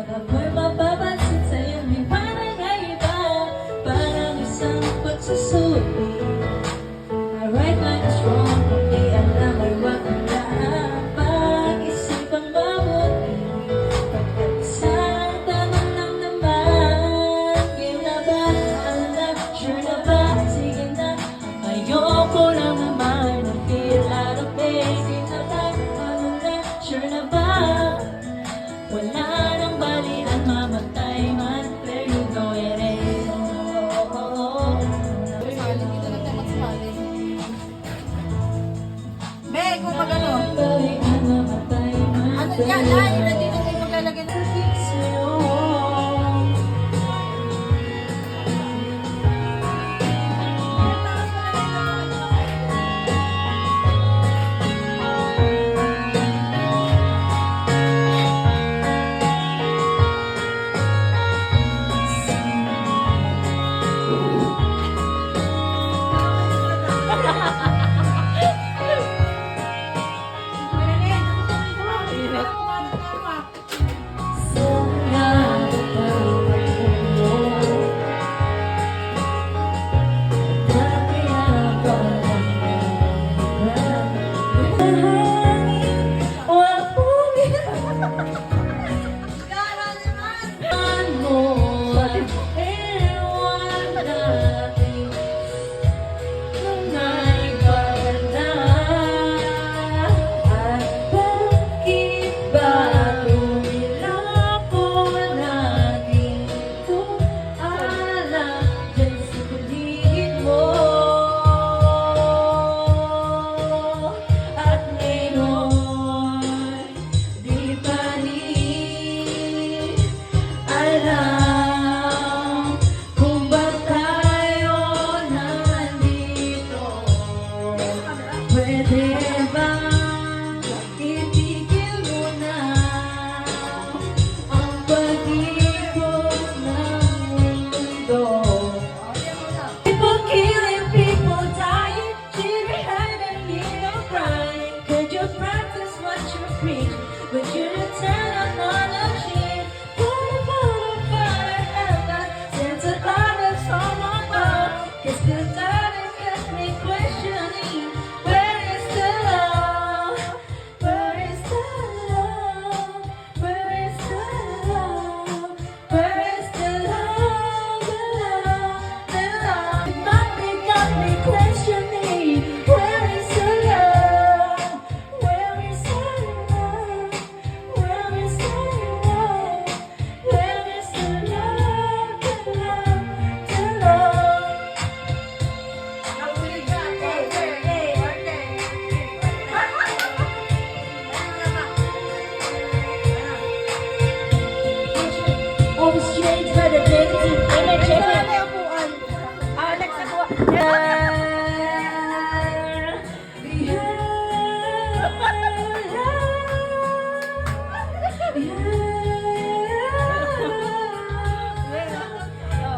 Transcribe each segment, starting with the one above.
Ako'y mapapansin sa'yo, may parang iba, parang isang pagsusuri. I right minus wrong, kung di alam ay wag mo na pag-isipang mabuti. Pagkat isang tanong lang naman, game na ba? Ano na? Sure na ba? Sige na, ayoko lang naman na feel out of place. Game na ba? Ano na? Sure na ba? Wala nang balian, mamatay man. There you go, it is. Dito lang tayo magsali. Be, kung magano. Balian, mamatay man. Ano yan? Ay, nandito tayo maglalagay ng Sa'yo. Pwede bang itigil mo na ang pag-ikot ng mundo? People killing, people dying, children hiding, people crying. Could you practice what you preach? Would you turn on all of shit? Put a fire and that sense of honor from above. 'Cause the darkness gets me questioning. Where is the love? Where is the love? Where is the love? Where is the love? The love, the love. It got me questioning. Where is the love? Where is the love? Where is the love? Where is the love? The love, the love. Nahuli ka. Okay. All the straight for the negative image. Ito na tayo upuan. Next ako.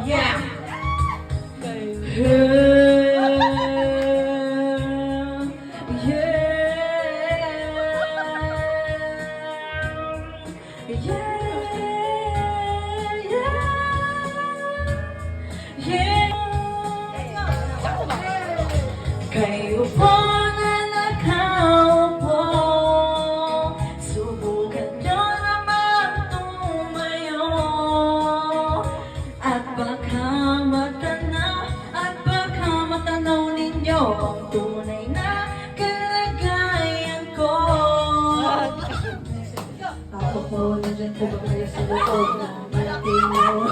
Yeah. Kayo po na nakaupo, subukan nyo naman tumayo. At baka matanaw ninyo ang tunay na kalagayan ko. Ako po, nandiyan po ba kayo sa loob ng malaking mo?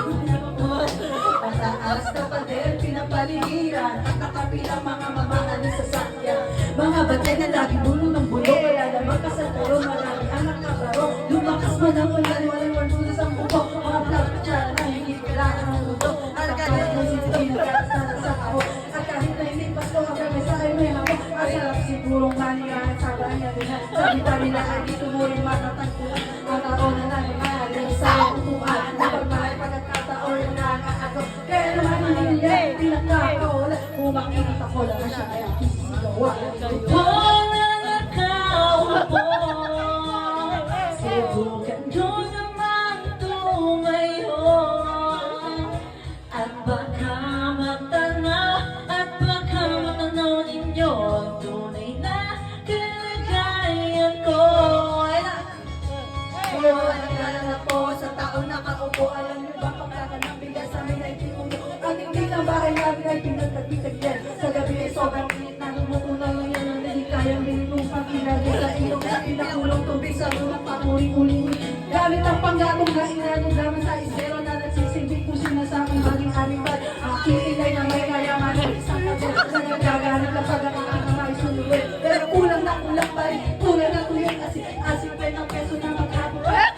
Pataas na pader, pinapaligiran at nakapilang mga mamahal sa sasakyan. Mga batay na lagi bulo ng bulo, wala namang kasataro, marami anak na baro. Lumakas man ang ulan, walang martulas ang buko. Mga vlog pa dyan na hindi kailangan ng luto. At kahit na hindi nagkakasana sa ako, at kahit na hindi pasto hanggang may sakay may hamo. Ang sarap sigurong manihan sa kanya din. Sa kita nila ay dito mo rin matatagpuan. Ang tao na nagmamahalin sa upuan. Napagmahal pagkakataon na ako. Kaya naman hindi pinakakaulan. Kung makikita ko lang siya ay ang kisisigawan. Wala na kaupo, subukan nyo namang tumayo. ng tagpi-tagyan. Sa gabi ay sobrang init na numukunaw ng yan ang hindi kayang binulupang ilagay sa ilong na pinakulong tubig sa lumang pamuling-uling. Gamit ang panggatong na inanong naman sa isero na nagsisilbing kusina sa aking maging bad. Aking inay na may kayamanan isang tagot na nagkaganap na pag ang aking kamay suluwin. Pero kulang pa rin, kulang na tuloy asik pa ng peso na maghapon.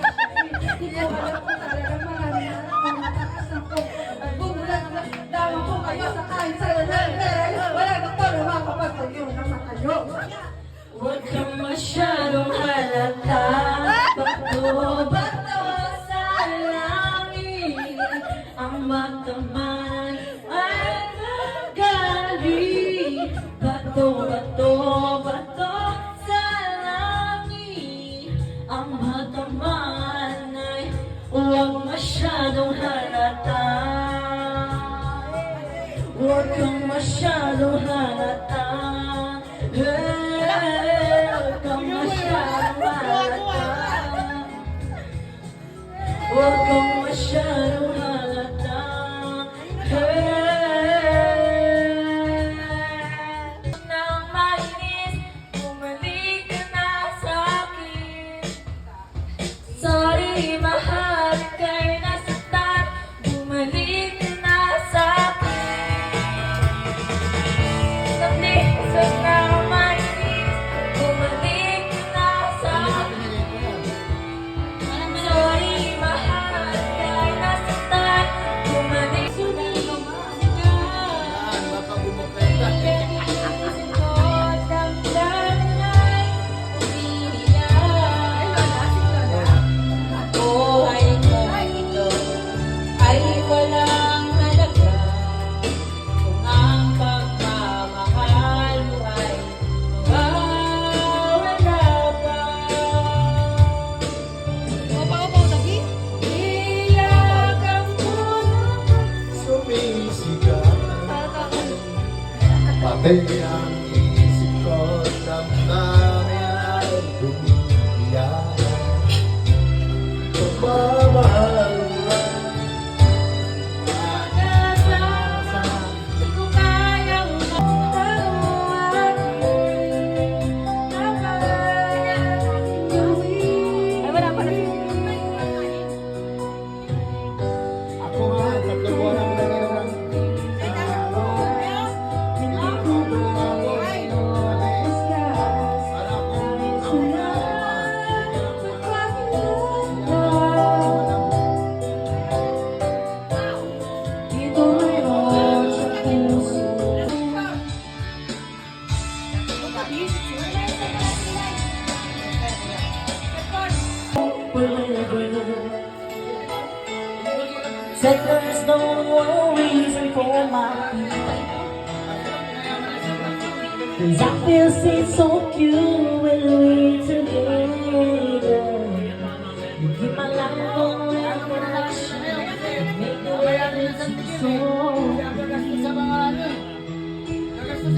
Hindi ko alam kung talagang marami na ang matakas ng ko. At bumulang na daman ko kayo sa kahit sa lahat. Pero wala doktor na makapagtayo ng matayo. Huwag kang masyadong halata. Bato-bato sa langit. Ang mataman ay magaling. Bato-bato, bato sa langit. Ang mataman ay huwag masyadong halata. Huwag kang masyadong halata. Huwag kang masyadong halata. Huwag kang masyadong halata. Nang mainis, bumalik ka na sa akin. Sorry, mahal, kay nasaktan. Bumalik ka na sa akin. Naglisod na mainis, bumalik ka na sa akin. Sorry, mahal, kay nasaktan. Bumalik ka na sa akin. Inisip ko, damdamin ay umiiyak. Buhay ko ito ay walang halaga kung ang pagmamahal mo ay mawawala pa. Iyak ang puso Sumisigaw, pati ang isip ko, damdamin ay umiiyak. Pagmamahal kasama, di ko kayang magtaluan. Nakakayang gawin. ako nga, 3 buwan ang nangyayang hindi ko lumabot para kung Dito ngayon sa puso. Said there's no reason for my fear. 'Cause I feel so cute when we're together. You keep my life on connection. You make the world seem so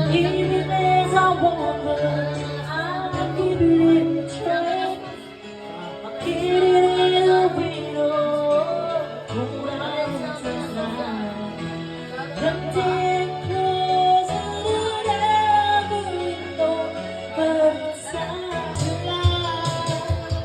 even as I wonder, I'll keep it in the train. Get it in the window. Hold on tonight. Getting closer to the window, but it's not July.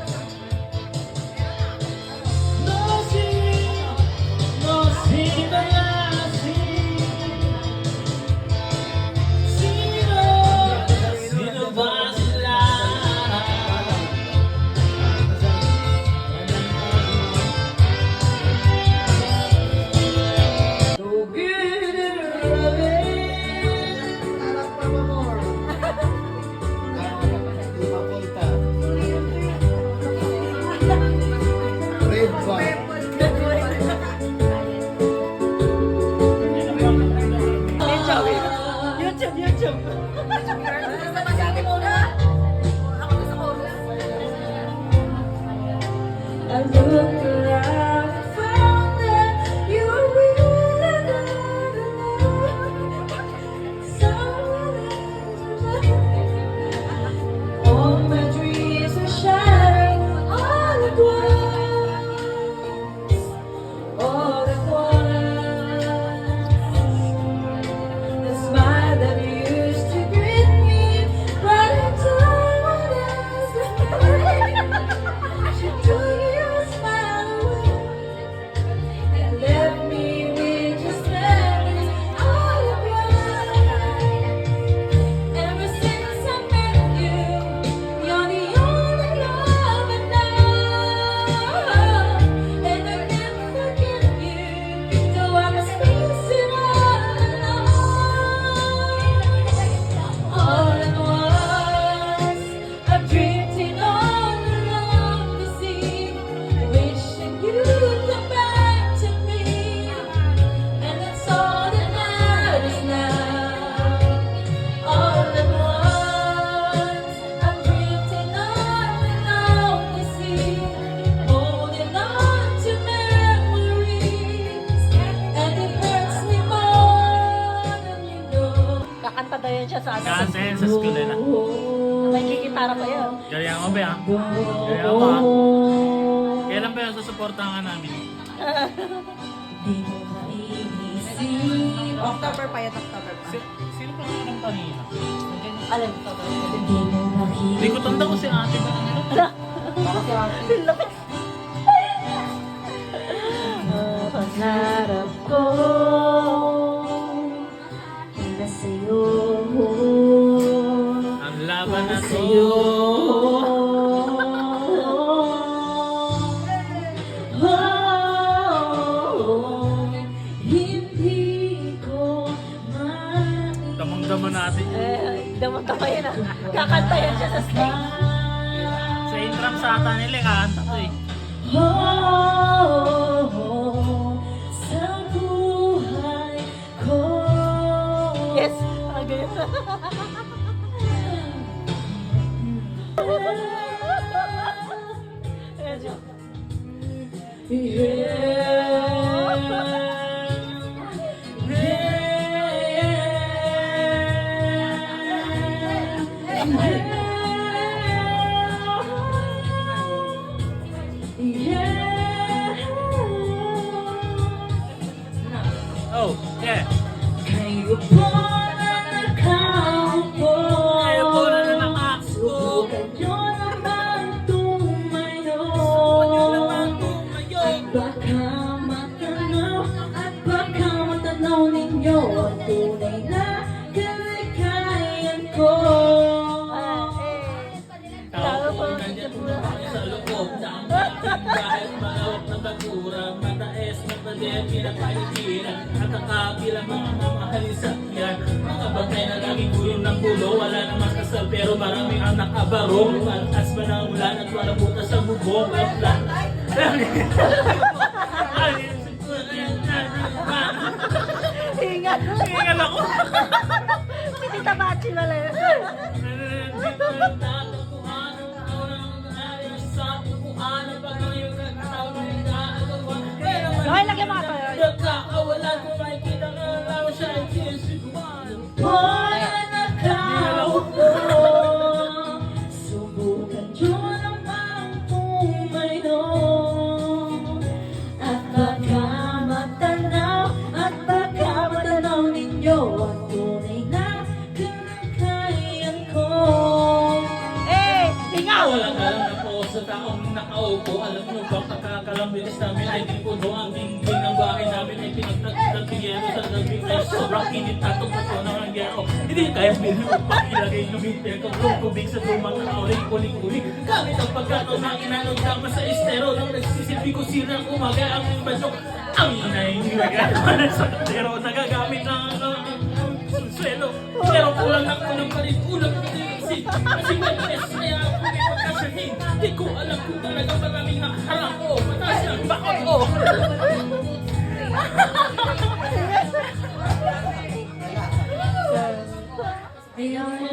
siya sa ano. Kansen sa school nila. May kikitara pa yun. Gaya mo ba? Gaya mo ah. Kailan ba yung susuportahan ka namin? Di mo maiisip. October pa yun, October pa. Sino pa nga ng kanina? Alam ko. Di mo makikita. Hindi ko tanda ko si ate ba nila. Laki. Pangarap ko na sa'yo. Ang laban na to. Sa'yo. Hindi ko maiisip. Damang-dama natin. Damang-dama yun ah. Kakanta yan siya sa stage. Sa intram sa ata nila, kanta to eh. Sa buhay ko. Yes. Ganyan. Ayan siya. Oh, yeah. Kayo po na nakaupo. Kaya po na nakakso. Subukan nyo naman tumayo. Baka matanaw at baka matanaw ninyo ang tunay na kalagayan ko. Tao po sa loob ng dahil malawak na bagura, mataes na pader, pinapaligiran at ang kabilang mga mamahalin sa tiyan. Mga bagay na laging gulo ng gulo, wala namang kasal pero maraming ang nakabarong. Matas ba ng ulan at walang butas sa bubong at plan. Hingal. Hingal ako. Si Tita Bachi wala yun. Okay, lagyan mga to. Wala nakaupo. Subukan nyo naman tumayo. At baka matanaw ninyo ang tunay na kalagayan ko. Hingal. Walang alam na po sa taong nakaupo. Alam nyo bang pagkakalambilis namin ay di puno ang dingding ng bahay namin ay pinagtagtag ng yero sa gabi ay sobrang init tatong pato ng yero. Hindi kaya bilhin mo pang ilagay yung hintay kung tubig sa lumang na kauling kuling-kuling. Gamit ang pagkataon na inanog tama sa estero nang nagsisilbi ko silang umaga ang basyok. Ang inay nilagay sa pero nagagamit ng sunswelo. Pero kulang ng ulang pa rin ulang kasi may test kaya ako may pagkasahin. Di ko alam kung talaga maraming nakaharang ko. Mataas ng bakot ko.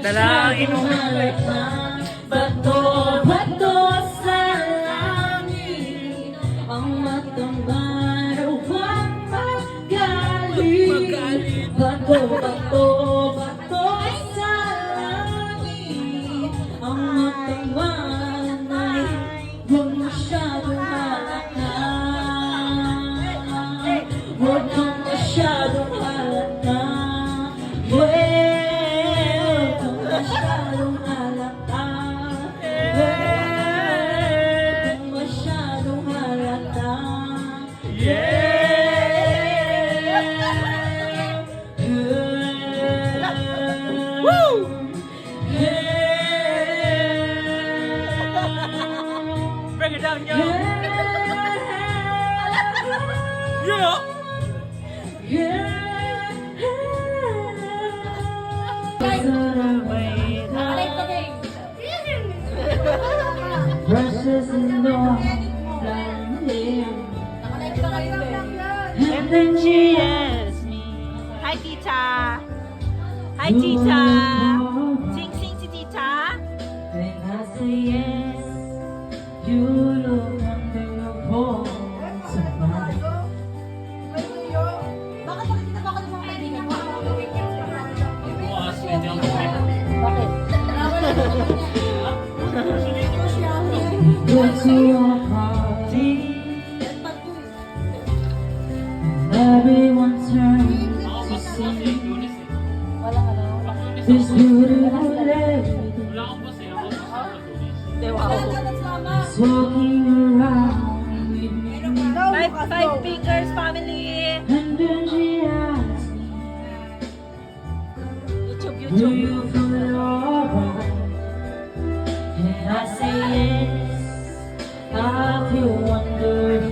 Dalangin mo. Bato sa langit. Ang matang marawang magaling. Bato sa langit. Ang matang manay. Huwag masyadong halata. Huwag kang masyadong halata. Huwag kang masyadong halata. Huwag kang masyadong halata. Bring it down, yo. Yeah. Precious in the blonde hair. And then she asked me, Hi, Tita. Hi, Tita. Sing si Tita. when I say yes, you look under your voice of mine. Bakit nakikita ba ako ng mga kaibigan mo? Bukas, medyo everyone turns to see Walang ano. this beautiful lady Wala akong basta ako. Hindi, wow. is walking around with me. Five fingers family. And then she asks me, YouTube, do YouTube. you feel alright? And I say yes, I feel wonderful.